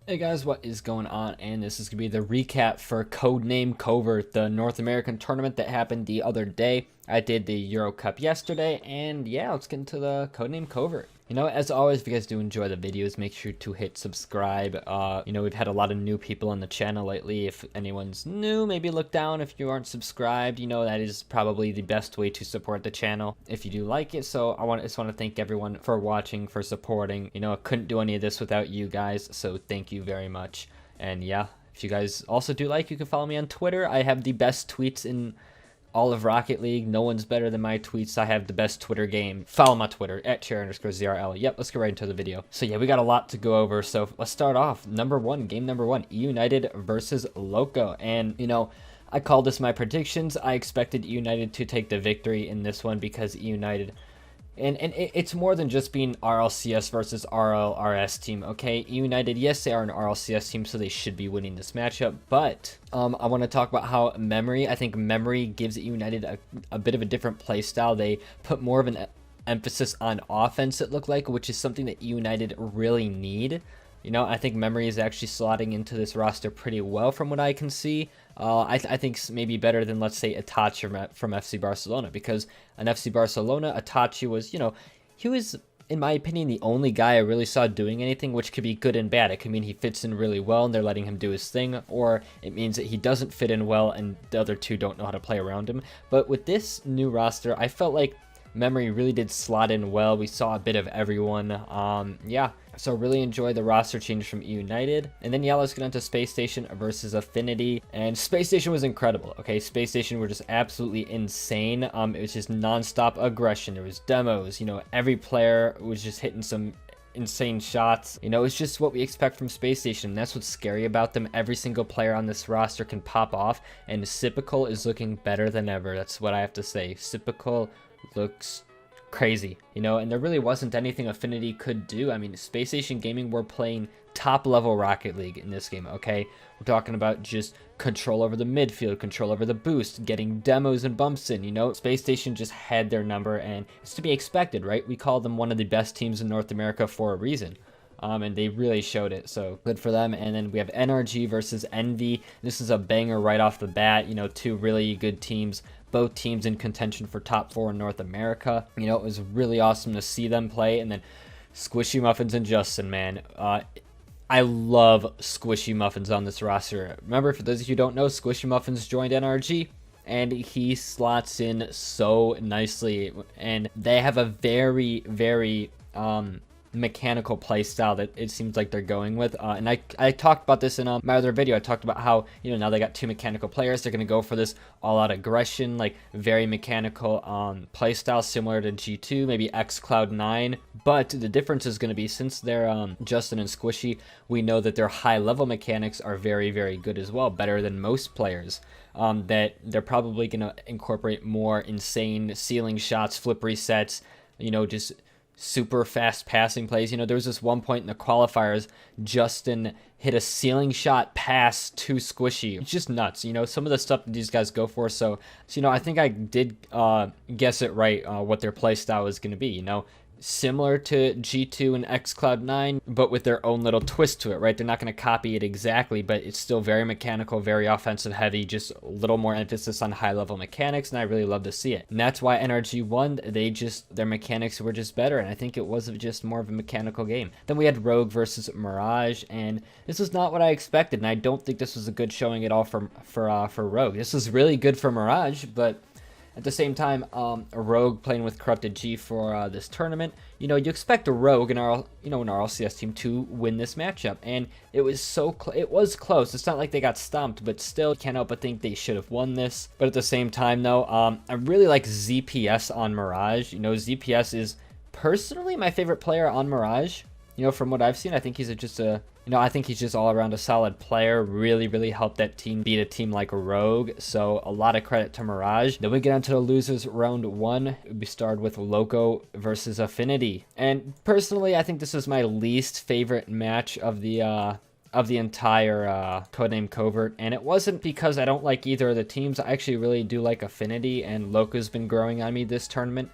Hey guys, what is going on? And this is going to be the recap for Codename Covert, the North American tournament that happened the other day. I did the Euro Cup yesterday, and yeah, let's get into the Codename Covert. As always, if you guys do enjoy the videos, make sure to hit subscribe. We've had a lot of new people on the channel lately. If anyone's new, maybe look down if you aren't subscribed. That is probably the best way to support the channel if you do like it. So I just want to thank everyone for watching, for supporting. I couldn't do any of this without you guys, so thank you very much. And yeah, if you guys also do like, you can follow me on Twitter. I have the best tweets in all of Rocket League. No one's better than my tweets. I have the best Twitter game. Follow my Twitter at @chair_ZRL. Yep, let's get right into the video. So yeah, we got a lot to go over. So let's start off. Game number one, United versus Loco. And I called this my predictions. I expected United to take the victory in this one because United, and it's more than just being RLCS versus RLRS team, okay? United, yes, they are an RLCS team, so they should be winning this matchup, but I want to talk about how I think Memory gives United a bit of a different play style. They put more of an emphasis on offense, it looked like, which is something that United really need. I think Memory is actually slotting into this roster pretty well from what I can see. I think maybe better than, let's say, Itachi from FC Barcelona, because in FC Barcelona, Itachi was, he was, in my opinion, the only guy I really saw doing anything, which could be good and bad. It could mean he fits in really well and they're letting him do his thing, or it means that he doesn't fit in well and the other two don't know how to play around him. But with this new roster, I felt like Memory really did slot in well. We saw a bit of everyone. Yeah, so really enjoy the roster change from United. And then yeah, let's get into Space Station versus Affinity. And Space Station was incredible. Okay, Space Station were just absolutely insane. It was just non-stop aggression. There was demos. Every player was just hitting some insane shots. It's just what we expect from Space Station. That's what's scary about them. Every single player on this roster can pop off, and Sipical is looking better than ever. That's what I have to say. Sipical looks crazy, and there really wasn't anything Affinity could do. I mean, Space Station Gaming were playing top level Rocket League in this game, okay? We're talking about just control over the midfield, control over the boost, getting demos and bumps in, Space Station just had their number, and it's to be expected, right? We call them one of the best teams in North America for a reason. And they really showed it, so good for them. And then we have NRG versus Envy. This is a banger right off the bat. Two really good teams, both teams in contention for top 4 in North America. It was really awesome to see them play. And then Squishy Muffinz and Justin, man. I love Squishy Muffinz on this roster. Remember, for those of you who don't know, Squishy Muffinz joined NRG, and he slots in so nicely. And they have a very, very mechanical play style that it seems like they're going with, and I talked about this in my other video. I talked about how now they got 2 mechanical players. They're going to go for this all-out aggression, like very mechanical play style, similar to G2, maybe xCloud9. But the difference is going to be, since they're Justin and Squishy, we know that their high-level mechanics are very, very good as well, better than most players. That they're probably going to incorporate more insane ceiling shots, flip resets, just super fast passing plays. There was this one point in the qualifiers, Justin hit a ceiling shot pass to Squishy. It's just nuts, some of the stuff that these guys go for. So I think I did guess it right, what their play style is going to be, similar to G2 and xCloud9, but with their own little twist to it, right? They're not going to copy it exactly, but it's still very mechanical, very offensive heavy, just a little more emphasis on high-level mechanics, and I really love to see it. And that's why NRG won. Their mechanics were just better, and I think it was just more of a mechanical game. Then we had Rogue versus Mirage, and this was not what I expected, and I don't think this was a good showing at all for Rogue. This was really good for Mirage, but at the same time, Rogue playing with Corrupted G for this tournament, you expect a Rogue and an RLCS team to win this matchup, and it was it was close. It's not like they got stomped, but still can't help but think they should have won this. But at the same time, though, I really like ZPS on Mirage. ZPS is personally my favorite player on Mirage. From what I've seen, I think he's I think he's just all around a solid player. Really, really helped that team beat a team like Rogue. So a lot of credit to Mirage. Then we get onto the losers round 1. We started with Loco versus Affinity. And personally, I think this is my least favorite match of the entire Codename Covert, and it wasn't because I don't like either of the teams. I actually really do like Affinity, and Loco's been growing on me this tournament.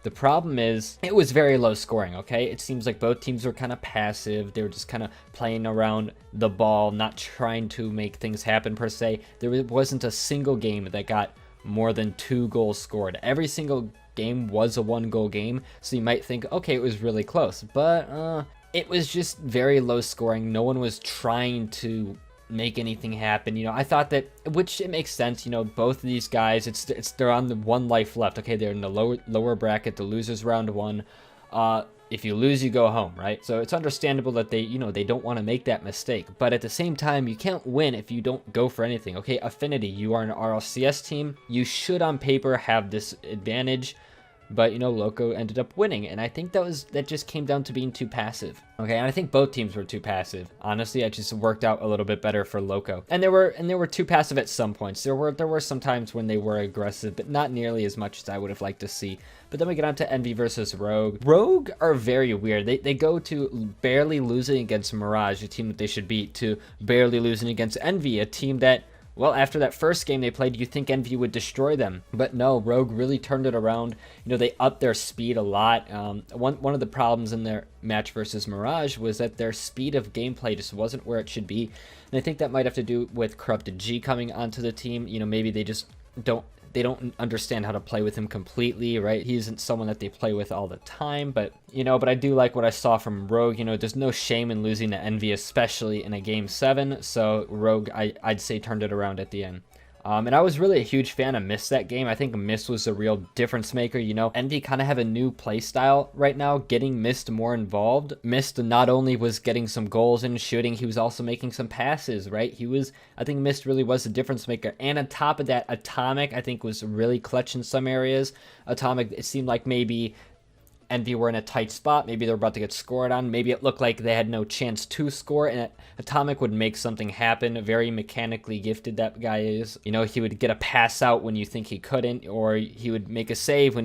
The problem is it was very low scoring, okay? It seems like both teams were kind of passive. They were just kind of playing around the ball, not trying to make things happen per se. There wasn't a single game that got more than 2 goals scored. Every single game was a 1-goal game, so you might think, okay, it was really close, but it was just very low scoring. No one was trying to make anything happen. I thought that, which it makes sense, both of these guys, they're on the 1 life left, okay? They're in the lower bracket, the losers round 1. If you lose, you go home, right? So it's understandable that they don't want to make that mistake, but at the same time, you can't win if you don't go for anything, okay? Affinity, you are an RLCS team. You should on paper have this advantage, but Loco ended up winning, and I think that just came down to being too passive. Okay, and I think both teams were too passive. Honestly, it just worked out a little bit better for Loco. And they were too passive at some points. There were some times when they were aggressive, but not nearly as much as I would have liked to see. But then we get on to Envy versus Rogue. Rogue are very weird. They go to barely losing against Mirage, a team that they should beat, to barely losing against Envy, a team that, well, after that first game they played, you think Envy would destroy them. But no, Rogue really turned it around. They upped their speed a lot. One of the problems in their match versus Mirage was that their speed of gameplay just wasn't where it should be. And I think that might have to do with JSTN coming onto the team. Maybe they just don't understand how to play with him completely, right? He isn't someone that they play with all the time, but I do like what I saw from Rogue. There's no shame in losing to Envy, especially in a game 7. So Rogue, I'd say, turned it around at the end. And I was really a huge fan of Mist that game. I think Mist was a real difference maker. Envy kind of have a new play style right now, getting Mist more involved. Mist not only was getting some goals and shooting, he was also making some passes, right? I think Mist really was a difference maker. And on top of that, Atomic, I think, was really clutch in some areas. Atomic, it seemed like maybe Envy were in a tight spot. Maybe they're about to get scored on. Maybe it looked like they had no chance to score, and Atomic would make something happen. Very mechanically gifted, that guy is. He would get a pass out when you think he couldn't, or he would make a save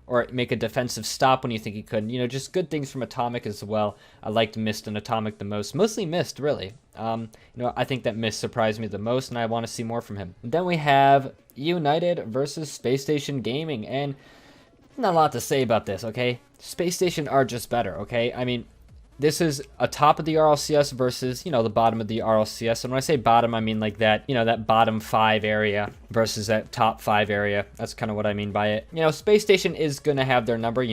or make a defensive stop when you think he couldn't. Just good things from Atomic as well. I liked Mist and Atomic the most. Mostly Mist, really. I think that Mist surprised me the most, and I want to see more from him. And then we have United versus Space Station Gaming, and not a lot to say about this, okay? Space Station are just better, okay? I mean, this is a top of the RLCS versus, the bottom of the RLCS. And when I say bottom, I mean like that, that bottom 5 area versus that top 5 area. That's kind of what I mean by it. Space Station is going to have their number.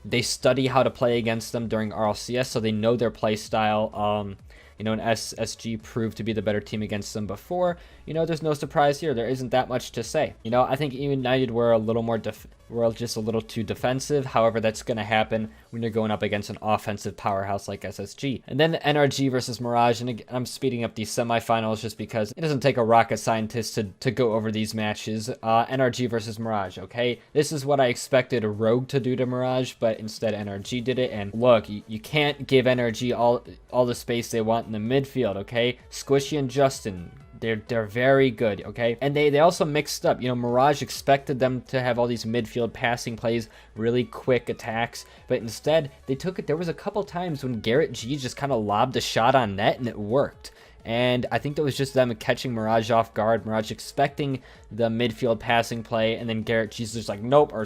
They study how to play against them during RLCS, so they know their play style. And SSG proved to be the better team against them before. There's no surprise here. There isn't that much to say. I think United were a little more we're just a little too defensive. However, that's going to happen when you're going up against an offensive powerhouse like SSG. And then NRG versus Mirage. And again, I'm speeding up these semifinals just because it doesn't take a rocket scientist to go over these matches. NRG versus Mirage, okay? This is what I expected Rogue to do to Mirage, but instead NRG did it. And look, you can't give NRG all the space they want in the midfield, okay? Squishy and Justin, they're very good, okay? And they also mixed up. Mirage expected them to have all these midfield passing plays, really quick attacks, but instead they took it. There was a couple times when GarrettG just kind of lobbed a shot on net and it worked. And I think that was just them catching Mirage off guard. Mirage expecting the midfield passing play, and then GarrettG's just like, nope, or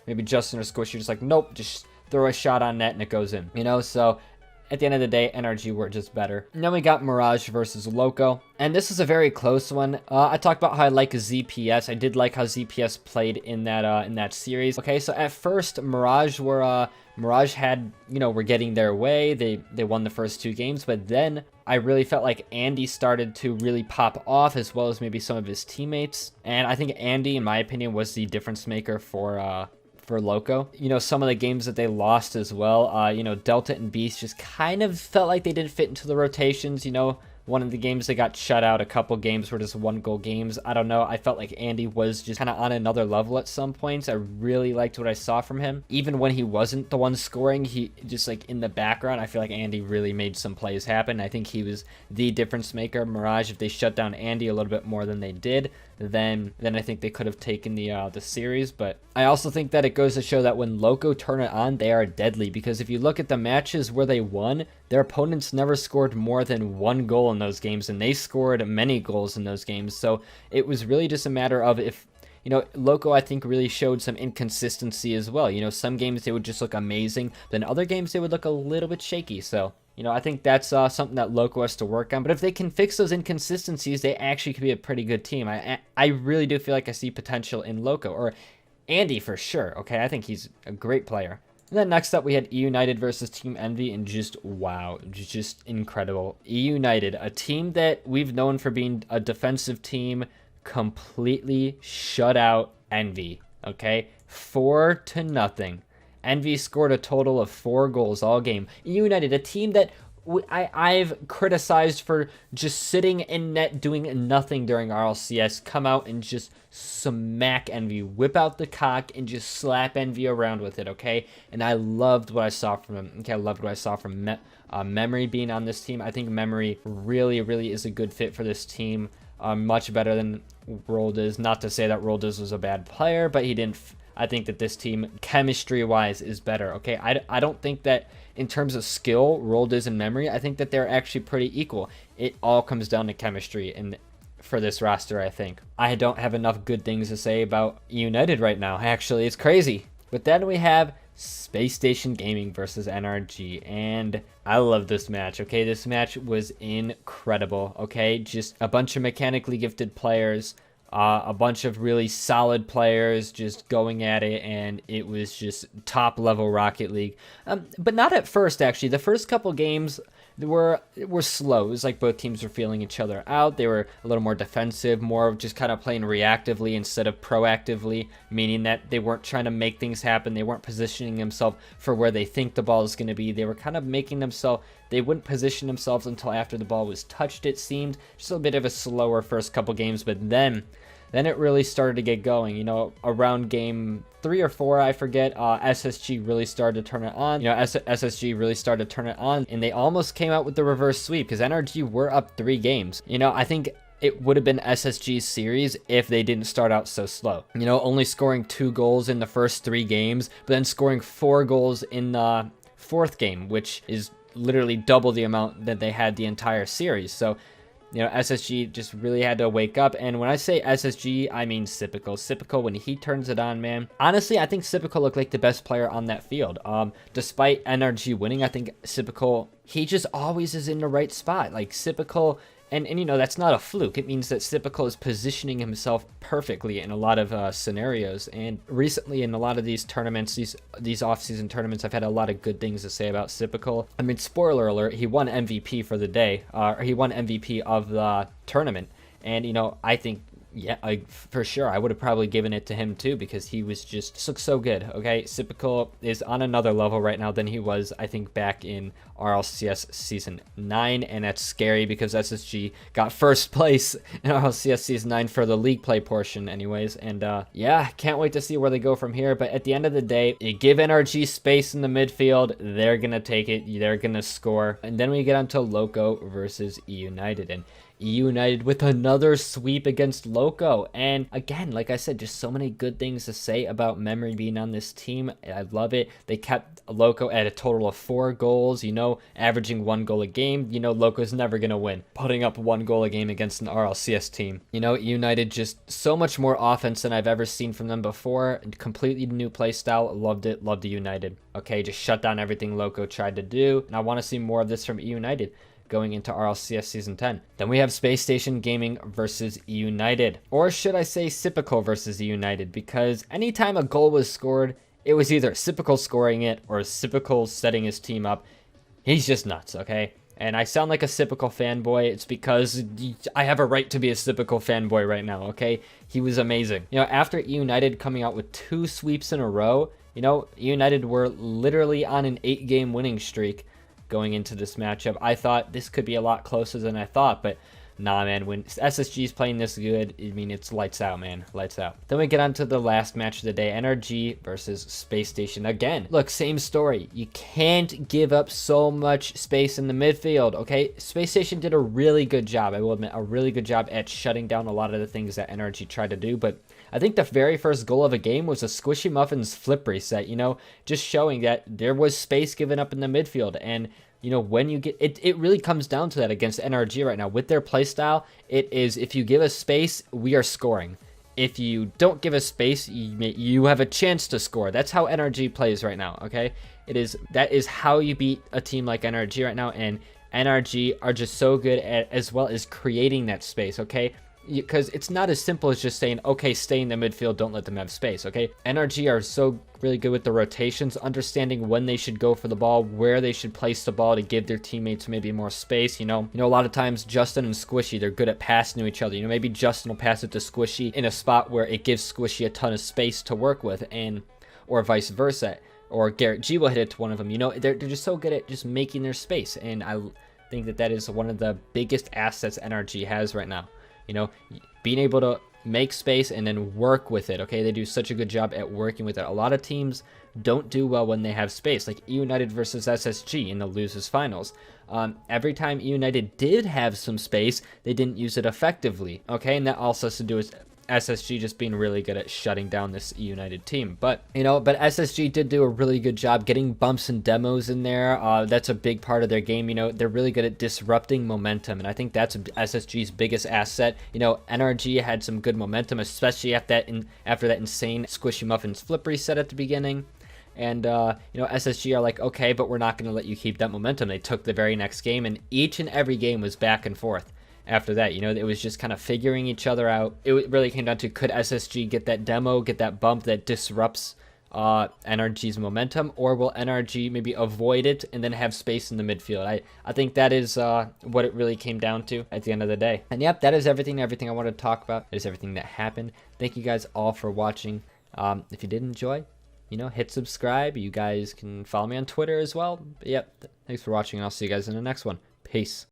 maybe Justin or Squishy just like, nope, just throw a shot on net and it goes in. So at the end of the day, NRG were just better. And then we got Mirage versus Loco. And this is a very close one. I talked about how I like ZPS. I did like how ZPS played in that series. Okay, so at first, Mirage had, were getting their way. They won the first 2 games, but then I really felt like Andy started to really pop off, as well as maybe some of his teammates. And I think Andy, in my opinion, was the difference maker for Loco. Some of the games that they lost as well, Delta and Beast just kind of felt like they didn't fit into the rotations. One of the games they got shut out, a couple games were just 1-goal games. I don't know. I felt like Andy was just kind of on another level at some points. I really liked what I saw from him. Even when he wasn't the one scoring, he just like in the background, I feel like Andy really made some plays happen. I think he was the difference maker. Mirage, if they shut down Andy a little bit more than they did, then I think they could have taken the series. But I also think that it goes to show that when Loco turn it on, they are deadly. Because if you look at the matches where they won, their opponents never scored more than 1 goal in those games, and they scored many goals in those games. So it was really just a matter of if you know, Loco, I think, really showed some inconsistency as well. You know, some games they would just look amazing, then other games they would look a little bit shaky. So, you know, I think that's something that Loco has to work on. But if they can fix those inconsistencies, they actually could be a pretty good team. I really do feel like I see potential in Loco, or Andy for sure. Okay, I think he's a great player. And then next up, we had E United versus Team Envy, and just wow, just incredible. E United, a team that we've known for being a defensive team, completely shut out Envy. Okay, 4-0. Envy scored a total of 4 goals all game. E United, a team that I've criticized for just sitting in net doing nothing during RLCS, come out and just smack Envy, whip out the cock and just slap Envy around with it, okay? And I loved what I saw from him. Okay, I loved what I saw from Memory being on this team. I think Memory really, really is a good fit for this team. Much better than Roldiz. Not to say that Roldiz was a bad player, but he didn't. I think that this team, chemistry-wise, is better, okay? I don't think that in terms of skill, Roldiz and Memory, I think that they're actually pretty equal. It all comes down to chemistry and for this roster, I think. I don't have enough good things to say about United right now. Actually, it's crazy. But then we have Space Station Gaming versus NRG, and I love this match, okay? This match was incredible, okay? Just a bunch of mechanically gifted players, a bunch of really solid players just going at it, and it was just top level Rocket League. But not at first, actually. The first couple games were slow. It was like both teams were feeling each other out. They were a little more defensive, more of just kind of playing reactively instead of proactively, meaning that they weren't trying to make things happen. They weren't positioning themselves for where they think the ball is going to be. They were kind of making themselves, they wouldn't position themselves until after the ball was touched, it seemed. Just a bit of a slower first couple games, but then it really started to get going. You know, around game 3 or 4, I forget, SSG really started to turn it on. You know, SSG really started to turn it on, and they almost came out with the reverse sweep because NRG were up 3 games. You know, I think it would have been SSG's series if they didn't start out so slow. You know, only scoring 2 goals in the first 3 games, but then scoring 4 goals in the 4th game, which is literally double the amount that they had the entire series. So, you know, SSG just really had to wake up. And when I say SSG, I mean Sipical. Sipical, when he turns it on, man. Honestly, I think Sipical looked like the best player on that field. Despite NRG winning, I think Sipical, he just always is in the right spot. Like, Sipical, and you know, that's not a fluke. It means that Sipical is positioning himself perfectly in a lot of scenarios. And recently in a lot of these tournaments, these off-season tournaments, I've had a lot of good things to say about Sipical. I mean, spoiler alert, he won MVP for the day. Or he won MVP of the tournament. And, you know, I think, yeah, for sure, I would have probably given it to him too, because he was just looked so good, okay? Sipical is on another level right now than he was, I think, back in RLCS Season 9, and that's scary because SSG got first place in RLCS Season 9 for the league play portion anyways, and yeah, can't wait to see where they go from here. But at the end of the day, you give NRG space in the midfield, they're gonna take it, they're gonna score. And then we get onto Loco versus E United, and E United with another sweep against Loco. And again, like I said, just so many good things to say about Memory being on this team. I love it. They kept Loco at a total of 4 goals, you know, averaging 1 goal a game. You know, Loco's never going to win, putting up 1 goal a game against an RLCS team. You know, E United just so much more offense than I've ever seen from them before. Completely new play style. Loved it. Loved the United. Okay, just shut down everything Loco tried to do. And I want to see more of this from E United going into RLCS Season 10. Then we have Space Station Gaming versus E United. Or should I say Sipical versus E United, because anytime a goal was scored, it was either Sipical scoring it or Sipical setting his team up. He's just nuts, okay? And I sound like a Sipical fanboy. It's because I have a right to be a Sipical fanboy right now, okay? He was amazing. You know, after E United coming out with 2 sweeps in a row, you know, E United were literally on an 8-game winning streak going into this matchup. I thought this could be a lot closer than I thought, but nah, man, when SSG is playing this good, I mean, it's lights out, man, lights out. Then we get on to the last match of the day, NRG versus Space Station. Again, look, same story. You can't give up so much space in the midfield, okay? Space Station did a really good job, I will admit, a really good job at shutting down a lot of the things that NRG tried to do, but I think the very first goal of a game was a Squishymuffinz flip reset, you know, just showing that there was space given up in the midfield. And, you know, when you get it really comes down to that against NRG right now. With their play style, it is if you give us space, we are scoring. if you don't give us space, you have a chance to score. That's how NRG plays right now, okay? That is how you beat a team like NRG right now, and NRG are just so good at as well as creating that space, okay? Because it's not as simple as just saying, okay, stay in the midfield, don't let them have space, okay? NRG are so really good with the rotations, understanding when they should go for the ball, where they should place the ball to give their teammates maybe more space, you know? A lot of times Justin and Squishy, they're good at passing to each other. You know, maybe Justin will pass it to Squishy in a spot where it gives Squishy a ton of space to work with, or vice versa. Or GarrettG will hit it to one of them. You know, they're just so good at just making their space, and I think that is one of the biggest assets NRG has right now. You know, being able to make space and then work with it, okay? They do such a good job at working with it. A lot of teams don't do well when they have space, like E United versus SSG in the losers finals. Every time E United did have some space, they didn't use it effectively, okay? And that also has to do with SSG just being really good at shutting down this E United team. But, you know, SSG did do a really good job getting bumps and demos in there. That's a big part of their game. You know, they're really good at disrupting momentum, and I think that's SSG's biggest asset. You know, NRG had some good momentum, especially after that insane Squishy Muffinz flip reset at the beginning. And, you know, SSG are like, okay, but we're not going to let you keep that momentum. They took the very next game, and each and every game was back and forth. After that, you know, it was just kind of figuring each other out. It really came down to, could SSG get that demo, get that bump that disrupts NRG's momentum, or will NRG maybe avoid it and then have space in the midfield? I think that is what it really came down to at the end of the day. And yep, that is everything I wanted to talk about. That is everything that happened. Thank you guys all for watching. If you did enjoy, you know, hit subscribe. You guys can follow me on Twitter as well. But yep, thanks for watching, and I'll see you guys in the next one. Peace.